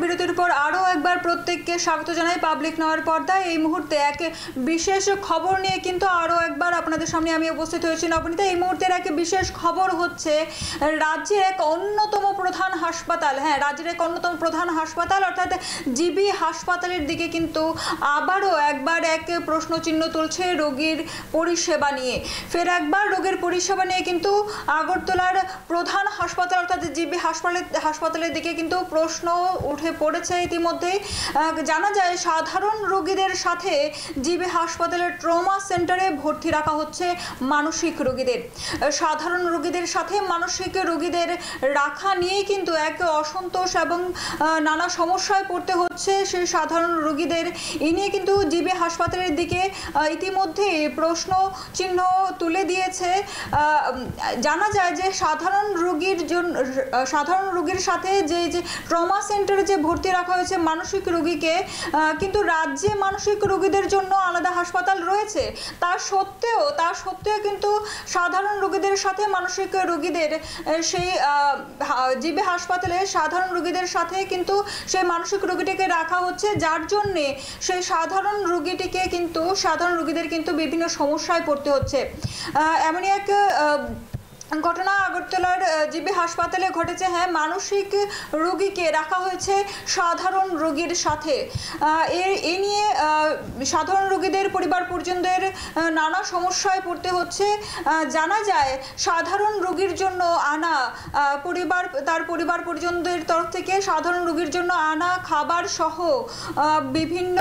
বিরতির পর আরও একবার প্রত্যেককে স্বাগত জানাই পাবলিক নওয়ার পর্দায়। এই মুহূর্তে এক বিশেষ খবর নিয়ে কিন্তু আরও একবার আপনাদের সামনে আমি উপস্থিত হয়েছি নবনীতা। এই মুহূর্তের এক বিশেষ খবর হচ্ছে রাজ্যের এক অন্যতম প্রধান হাসপাতাল, রাজ্যের এক অন্যতম প্রধান হাসপাতাল অর্থাৎ জিবি হাসপাতালের দিকে কিন্তু আবারও একবার এক প্রশ্নচিহ্ন তুলছে রোগীর পরিষেবা নিয়ে। ফের একবার রোগীর পরিষেবা নিয়ে কিন্তু আগরতলার প্রধান হাসপাতাল অর্থাৎ জিবি হাসপাতালের দিকে কিন্তু প্রশ্ন উঠে পড়েছে। ইতিমধ্যেই জানা যায় সাধারণ রোগীদের সাথে জিবি হাসপাতালের ট্রমা সেন্টারে ভর্তি রাখা হচ্ছে মানসিক রোগীদের। সাধারণ রোগীদের সাথে মানসিক রোগীদের রাখা নিয়ে কিন্তু এক অসন্তোষ এবং নানা সমস্যায় পড়তে হচ্ছে সেই সাধারণ রোগীদের। এই নিয়ে কিন্তু জিবি হাসপাতালের দিকে ইতিমধ্যে প্রশ্ন চিহ্ন তুলে দিয়েছে। জানা যায় যে সাধারণ রোগীর সাথে যে ট্রমা সেন্টারে যে ভর্তি রাখা হয়েছে মানসিক রোগীকে, কিন্তু রাজ্যে মানসিক রোগীদের জন্য আলাদা হাসপাতাল রয়েছে। তার সত্ত্বেও কিন্তু সাধারণ রোগীদের সাথে মানসিক রোগীদের সেই জিবি হাসপাতালে সাধারণ রোগীদের সাথে কিন্তু সেই মানসিক রোগীটিকে রাখা হচ্ছে, যার জন্যে সেই সাধারণ রোগীদের কিন্তু বিভিন্ন সমস্যায় পড়তে হচ্ছে। এমনই এক ঘটনা আগরতলার জিবি হাসপাতালে ঘটেছে। মানসিক রোগীকে রাখা হয়েছে সাধারণ রোগীর সাথে। এ নিয়ে সাধারণ রোগীদের পরিবার পরিজনদের নানা সমস্যায় পড়তে হচ্ছে। জানা যায় সাধারণ রোগীর জন্য আনা তার পরিবার পরিজনদের তরফ থেকে সাধারণ রোগীর জন্য আনা খাবার সহ বিভিন্ন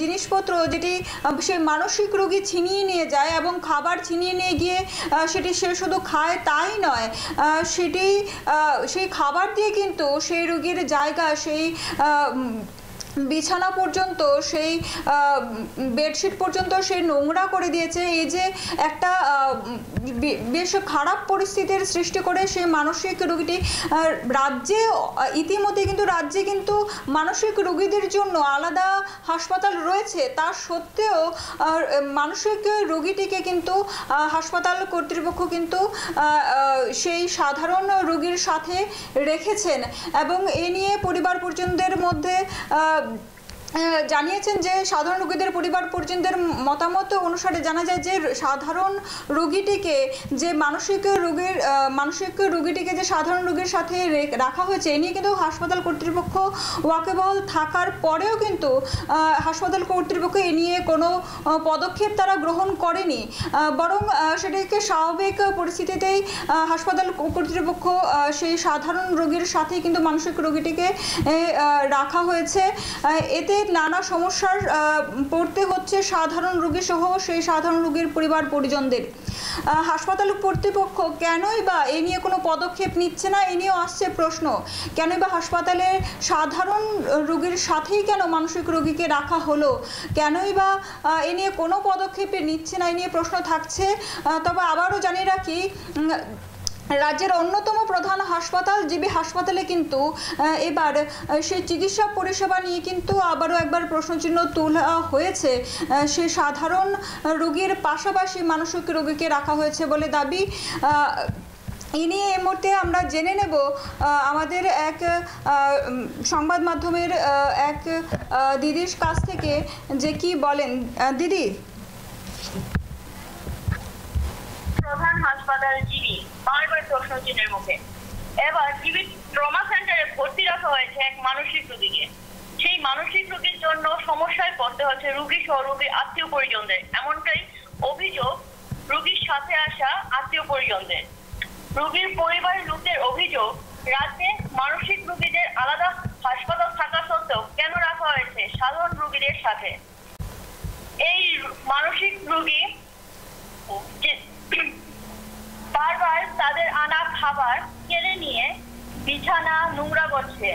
জিনিসপত্র যেটি সে মানসিক রোগী ছিনিয়ে নিয়ে যায় এবং খাবার ছিনিয়ে নিয়ে গিয়ে সেটি সে শুধু খায় তাই নয়, সেই খাবার দিয়ে কিন্তু সেই রোগীর জায়গা, সেই বিছানা পর্যন্ত, সেই বেডশিট পর্যন্ত সে নোংরা করে দিয়েছে। এই যে একটা বেশ খারাপ পরিস্থিতির সৃষ্টি করে সেই মানসিক রোগীটি। ইতিমধ্যে কিন্তু মানসিক রোগীদের জন্য আলাদা হাসপাতাল রয়েছে, তার সত্ত্বেও মানসিক রোগীটিকে কিন্তু হাসপাতাল কর্তৃপক্ষ কিন্তু সেই সাধারণ রোগীর সাথে রেখেছেন এবং এ নিয়ে পরিবার পরিজনদের মধ্যে জানিয়েছেন যে সাধারণ রোগীদের পরিবার পরিজনদের মতামত অনুসারে জানা যায় যে সাধারণ রোগীটিকে যে মানসিক রোগীটিকে যে সাধারণ রোগীর সাথে রাখা হয়েছে, এ নিয়ে কিন্তু হাসপাতাল কর্তৃপক্ষ ওয়াকিবহাল থাকার পরেও কিন্তু হাসপাতাল কর্তৃপক্ষ এ নিয়ে কোনো পদক্ষেপ তারা গ্রহণ করেনি, বরং সেটাকে স্বাভাবিক পরিস্থিতিতেই হাসপাতাল কর্তৃপক্ষ সেই সাধারণ রোগীর সাথে কিন্তু মানসিক রোগীটিকে রাখা হয়েছে। এতে নানা সমস্যার পড়তে হচ্ছে সাধারণ রোগী সহ সেই সাধারণ রোগীর পরিবার পরিজনদের। হাসপাতাল কর্তৃপক্ষ কেনই বা এ নিয়ে কোনো পদক্ষেপ নিচ্ছে না, এ নিয়েও আসছে প্রশ্ন। কেনই বা হাসপাতালে সাধারণ রোগীর সাথেই কেন মানসিক রোগীকে রাখা হলো, কেনই বা এ নিয়ে কোনো পদক্ষেপ নিচ্ছে না, এ নিয়ে প্রশ্ন থাকছে। তবে আবারও জানিয়ে রাখি, রাজ্যের অন্যতম প্রধান হাসপাতাল জিবি হাসপাতালে কিন্তু এবার সেই চিকিৎসা পরিষেবা নিয়ে কিন্তু আবারও একবার প্রশ্নচিহ্ন তোলা হয়েছে। সে সাধারণ রোগীর পাশাপাশি মানসিক রোগীকে রাখা হয়েছে বলে দাবি। এই নিয়ে এই মুহূর্তে আমরা জেনে নেব আমাদের এক সংবাদ মাধ্যমের এক দিদির কাছ থেকে যে কি বলেন। দিদি, প্রধান হাসপাতাল জিবি বারবার প্রশ্ন চিহ্নের মুখে। এবার জিবি ট্রমা সেন্টারে ভর্তি রাখা হয়েছে এক মানসিক রোগীকে। সেই মানসিক রোগীর জন্য সমস্যায় পড়তে হচ্ছে রোগী সহ রোগীর আত্মীয় পরিজনদের। এমনটাই অভিযোগ রোগীর সাথে আসা আত্মীয় পরিজনদের। রোগীর পরিবারের লোকদের অভিযোগ, রাজ্যে মানসিক রোগীদের আলাদা হাসপাতাল থাকা সত্ত্বেও কেন রাখা হয়েছে সাধারণ রোগীদের সাথে। এই মানসিক রোগী বারবার তাদের আনা খাবার কেড়ে নিয়ে বিছানা নোংরা করছে।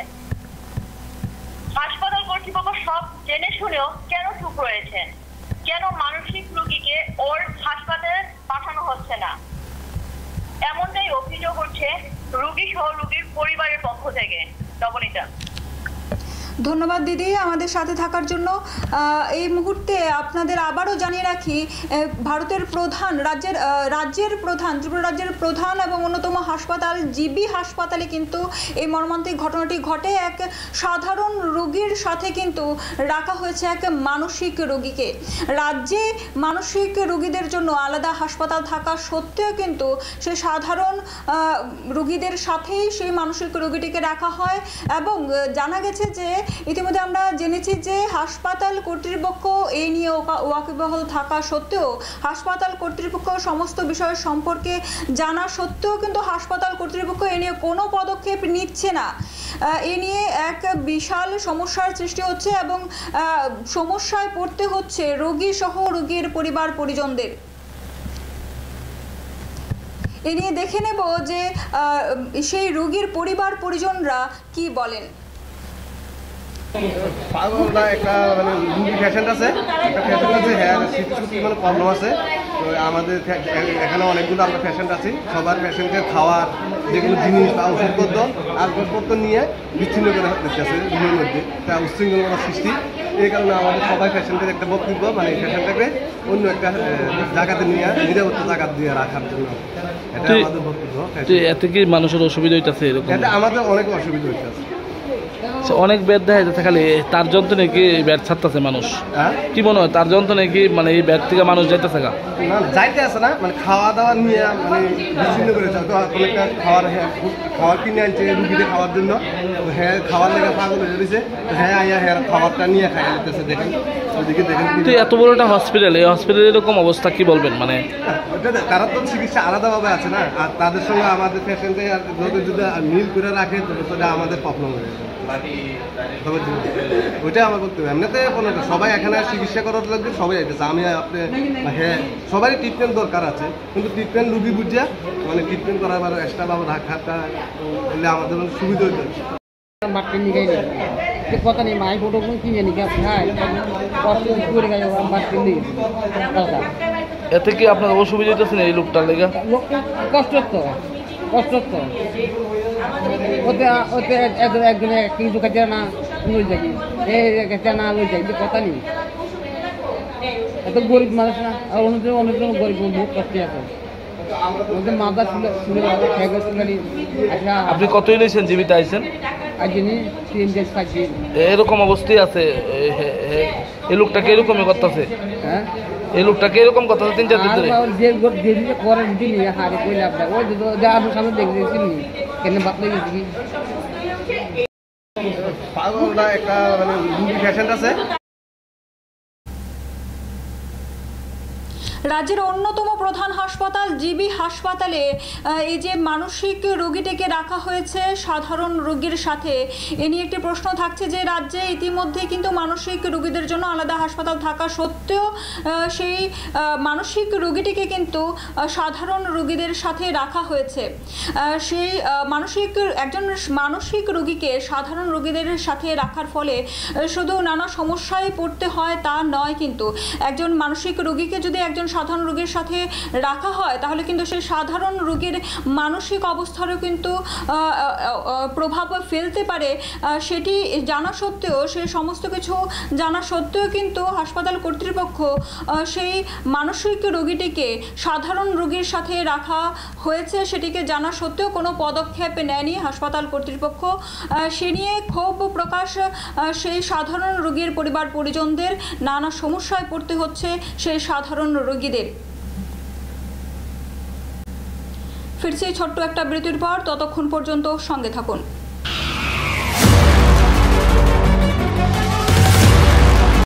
হাসপাতাল কর্তৃপক্ষ সব জেনে শুনেও কেন চুপ রয়েছে? কেন মানসিক রোগীকে ওর হাসপাতালে পাঠানো হচ্ছে না? এমনটাই অভিযোগ হচ্ছে রোগী সহ রোগীর পরিবারের পক্ষ থেকে। নবনীতা, ধন্যবাদ দিদি আমাদের সাথে থাকার জন্য। এই মুহূর্তে আপনাদের আবারও জানিয়ে রাখি, ভারতের প্রধান রাজ্যের প্রধান, ত্রিপুরা রাজ্যের প্রধান এবং অন্যতম হাসপাতাল জিবি হাসপাতালে কিন্তু এই মর্মান্তিক ঘটনাটি ঘটে। এক সাধারণ রোগীর সাথে কিন্তু রাখা হয়েছে এক মানসিক রোগীকে। রাজ্যে মানসিক রোগীদের জন্য আলাদা হাসপাতাল থাকা সত্ত্বেও কিন্তু সে সাধারণ রোগীদের সাথেই সেই মানসিক রোগীটিকে রাখা হয়। এবং জানা গেছে যে ইতিমধ্যে আমরা জেনেছি যে হাসপাতাল কর্তৃপক্ষ এই নিয়ে ওয়াকিবহাল থাকা সত্ত্বেও, হাসপাতাল কর্তৃপক্ষ সমস্ত বিষয় সম্পর্কে জানা সত্ত্বেও কিন্তু হাসপাতাল কর্তৃপক্ষ এ নিয়ে কোনো পদক্ষেপ নিচ্ছে না। এ নিয়ে এক বিশাল সমস্যার সৃষ্টি হচ্ছে এবং সমস্যায় পড়তে হচ্ছে রোগী সহ রোগীর পরিবার পরিজনদের। এ নিয়ে দেখে নেব যে সেই রোগীর পরিবার পরিজনরা কি বলেন। পাগলটা একটা মানে রুগী পেশেন্ট আছে, হ্যাঁ শীত মানে প্রবলেম আছে। তো আমাদের এখানে অনেকগুলো আমরা পেশেন্ট আছি, সবার পেশেন্টের খাওয়ার যেগুলো জিনিস বা ওষুধপত্র আসবাবপত্র নিয়ে বিচ্ছিন্ন করে দিতেছে রুমের মধ্যে, তা উচ্ছৃঙ্খলতার সৃষ্টি। এই কারণে আমাদের সবাই পেশেন্টের একটা বক্তব্য, মানে পেশেন্টটাকে অন্য একটা জায়গাতে নিয়ে নিরাপত্তা জায়গা দিয়ে রাখার জন্য, এটা আমাদের বক্তব্য। এতে কি মানুষের অসুবিধা হইতেছে? এটা আমাদের অনেক অসুবিধা হইতেছে। অনেক বেড দেখা যাচ্ছে, খালি তার যন্ত্রণে কি বেড ছাড়তেছে মানুষ? কি মনে হয় তার যন্ত্রণে কি মানে এই বেড থেকে মানুষ যাইতেছে? না যাইতে আসে না, মানে খাওয়া দাওয়া নিয়ে মানে বিচ্ছিন্ন করেছে। অনেকটা খাবার কিনে আনছে রুগীদের খাওয়ার জন্য, হ্যাঁ খাওয়ার লেগে পাগল হয়ে দিয়েছে। হ্যাঁ আইয়া হ্যাঁ খাবারটা নিয়ে খাই যেতেছে। দেখেন ওইদিকে দেখেন, এত বড় একটা হসপিটাল, এই হসপিটালের এরকম অবস্থা কি বলবেন? মানে তারা তো চিকিৎসা আলাদাভাবে আছে না, আর তাদের সঙ্গে আমাদের পেশেন্টে যদি মিল করে রাখে সেটা আমাদের প্রবলেম হয়ে যাবে। ওইটাই আমার বলতে হবে। এমনিতে সবাই এখানে চিকিৎসা করার লাগবে, সবাই আইতেছে। আমি আপনি হ্যাঁ সবারই ট্রিটমেন্ট দরকার আছে, কিন্তু ট্রিটমেন্ট রুগী বুঝিয়া মানে ট্রিটমেন্ট করার আবার এক্সট্রা ভাবে রাখাটা হলে আমাদের সুবিধা হইতে হবে। কথা নেই মাই ফটো কিনে নিয়ে এতে কি আপনার অসুবিধা হইতেছে না এই লোকটার লেগে? কষ্ট তো ওতে ওতে একজনে কিন্তু কাছে না লই যাবি, না লই যাই, কথা নেই। এত গরিব মানুষ না, আর অনেকজন গরিব বহুত কষ্টে আছে। মাথা আপনি কতই লইছেন জীবিত আইছেন? এরকম অবস্থায় আছে এই লোকটাকে এরকমই করতেছে। হ্যাঁ এই লোকটাকে এরকম করতেছে 3-4 দিন ধরে। করেন দিন হারে কইলে আপনার ওই আপনার সামনে দেখেছি কেন বাতলে গেছি। পাগলটা একটা মানে রুগী পেশেন্ট আছে। রাজ্যের অন্যতম প্রধান হাসপাতাল জিবি হাসপাতালে এই যে মানসিক রোগীটিকে রাখা হয়েছে সাধারণ রোগীর সাথে, এ নিয়ে একটি প্রশ্ন থাকছে যে রাজ্যে ইতিমধ্যে কিন্তু মানসিক রোগীদের জন্য আলাদা হাসপাতাল থাকা সত্ত্বেও সেই মানসিক রোগীটিকে কিন্তু সাধারণ রোগীদের সাথে রাখা হয়েছে। সেই একজন মানসিক রোগীকে সাধারণ রোগীদের সাথে রাখার ফলে শুধু নানা সমস্যায় পড়তে হয় তা নয়, কিন্তু একজন মানসিক রোগীকে যদি একজন সাধারণ রোগীর সাথে রাখা হয় তাহলে কিন্তু সেই সাধারণ রোগীর মানসিক অবস্থারও কিন্তু প্রভাব ফেলতে পারে। সেটি জানা সত্ত্বেও, সেই সমস্ত কিছু জানা সত্ত্বেও কিন্তু হাসপাতাল কর্তৃপক্ষ সেই মানসিক রোগীটিকে সাধারণ রোগীর সাথে রাখা হয়েছে সেটিকে জানা সত্ত্বেও কোনো পদক্ষেপ নেয়নি হাসপাতাল কর্তৃপক্ষ। সে নিয়ে ক্ষোভ প্রকাশ সেই সাধারণ রোগীর পরিবার পরিজনদের। নানা সমস্যায় পড়তে হচ্ছে সেই সাধারণ রোগীদের। ফিরছি ছোট্ট একটা বিরতির পর, ততক্ষণ পর্যন্ত সঙ্গে থাকুন।